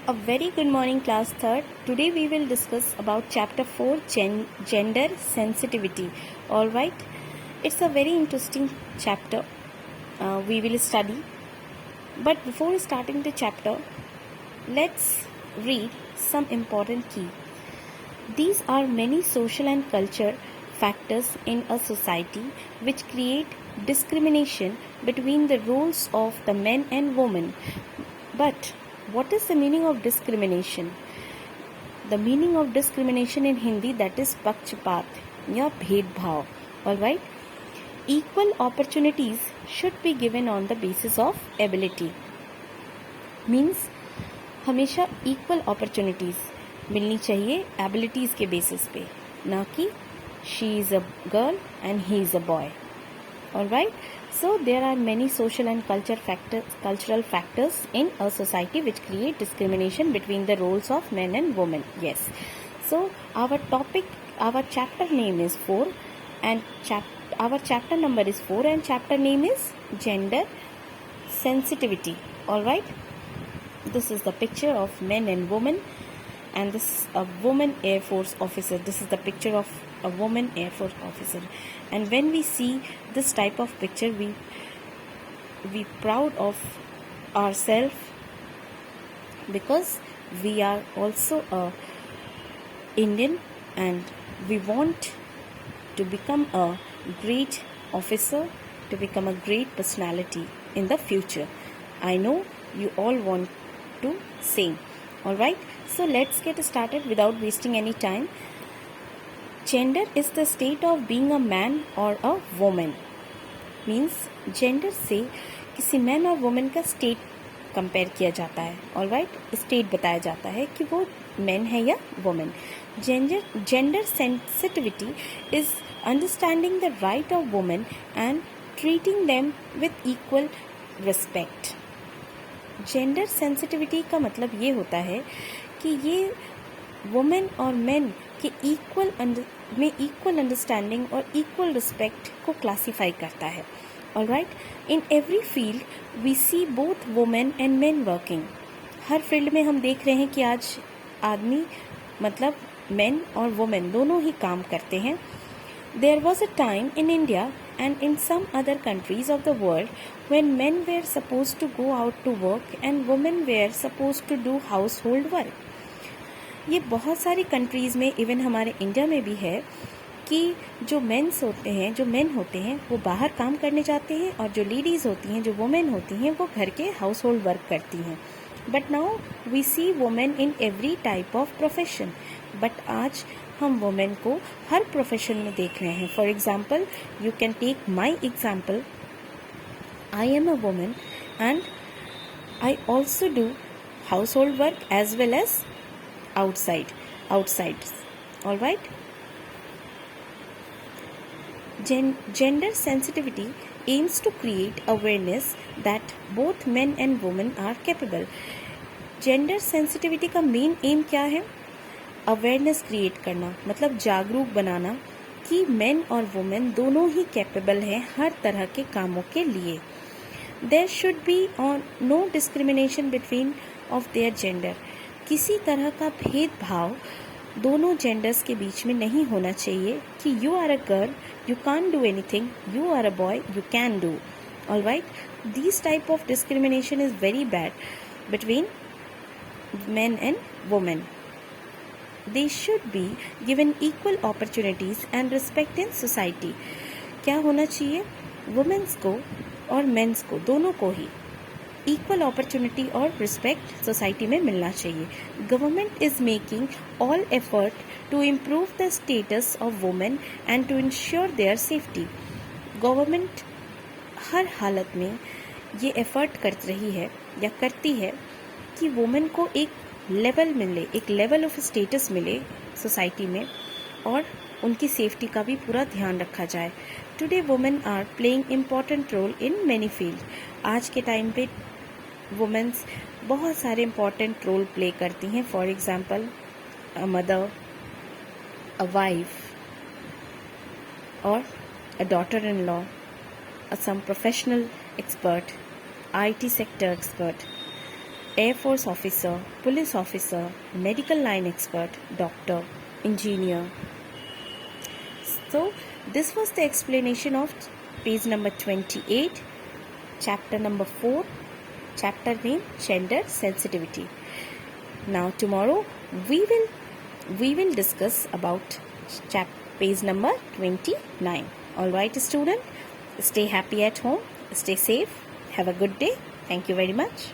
A very good morning, class third. Today we will discuss about chapter 4, gender sensitivity. All right, it's a very interesting chapter. We will study. But before starting the chapter, let's read some important key. These are many social and culture factors in a society which create discrimination between the roles of the men and women. But what is the meaning of discrimination? The meaning of discrimination in Hindi, that is पक्षपात या भेदभाव. All right. Equal opportunities should be given on the basis of ability. Means हमेशा equal opportunities मिलनी चाहिए abilities के basis पे, ना कि she is a girl and he is a boy. All right. So there are many social and cultural factors in a society which create discrimination between the roles of men and women. Yes. So our chapter name is 4 and our chapter number is 4 and chapter name is gender sensitivity. All right. This is the picture of men and women, and this is a woman Air Force officer. This is the picture of a woman Air Force officer. And when we see this type of picture, we proud of ourselves, because we are also a Indian and we want to become a great officer, to become a great personality in the future. I know you all want to same. All right, so let's get started without wasting any time. Gender is the state of being a man or a woman. Means gender से किसी man और women का state compare किया जाता है. All right, state बताया जाता है कि वो मैन है या women. Gender sensitivity is understanding the right of women and treating them with equal respect. Gender sensitivity का मतलब ये होता है कि ये वुमेन और मेन के इक्वल अंडरस्टैंडिंग और इक्वल रिस्पेक्ट को क्लासीफाई करता है. All right, in every field we see both women and men working. हर फील्ड में हम देख रहे हैं कि आज आदमी मतलब मेन और वुमेन दोनों ही काम करते हैं. There was a time in India and in some other countries of the world when men were supposed to go out to work and women were supposed to do household work. ये बहुत सारी countries में, even हमारे India में भी है कि जो मेन होते हैं वो बाहर काम करने जाते हैं और जो लेडीज़ होती हैं, जो वुमेन होती हैं, वो घर के हाउस होल्ड वर्क करती हैं. But now we see women in every type of profession. But आज हम वुमेन को हर प्रोफेशन में देख रहे हैं. For example, you can take my example. I am a women and I also do household work as well as outside. All right. Gender sensitivity aims to create awareness that both men and women are capable. Gender sensitivity का main M क्या है? Awareness create करना, मतलब जागरूक बनाना कि main और women दोनों ही capable हैं हर तरह के कामों के लिए. There should be no discrimination between of their gender. किसी तरह का भेदभाव दोनों जेंडर्स के बीच में नहीं होना चाहिए कि you are a girl, you can't do anything, you are a boy, you can do. All right, this type of discrimination is very bad between men and women. They should be given equal opportunities and respect in society. क्या होना चाहिए? Women's को और mains को, दोनों को ही equal opportunity और रिस्पेक्ट सोसाइटी में मिलना चाहिए. Government is making all effort to improve the status of women and to ensure their safety. Government हर हालत में ये एफर्ट कर रही है या करती है कि वुमेन को एक लेवल मिले, एक लेवल ऑफ स्टेटस मिले सोसाइटी में, और उनकी सेफ्टी का भी पूरा ध्यान रखा जाए. Today women are playing important role in many field. आज के टाइम पे वुमेन्स बहुत सारे इम्पॉर्टेंट रोल प्ले करती हैं. For example, a mother, a wife, और a daughter in law, some professional expert, IT sector expert. Air Force officer, police officer, medical line expert, doctor, engineer. So this was the explanation of page number 28, chapter number 4, chapter name gender sensitivity. Now tomorrow we will discuss about page number 29. All right, student, stay happy at home, stay safe, have a good day. Thank you very much.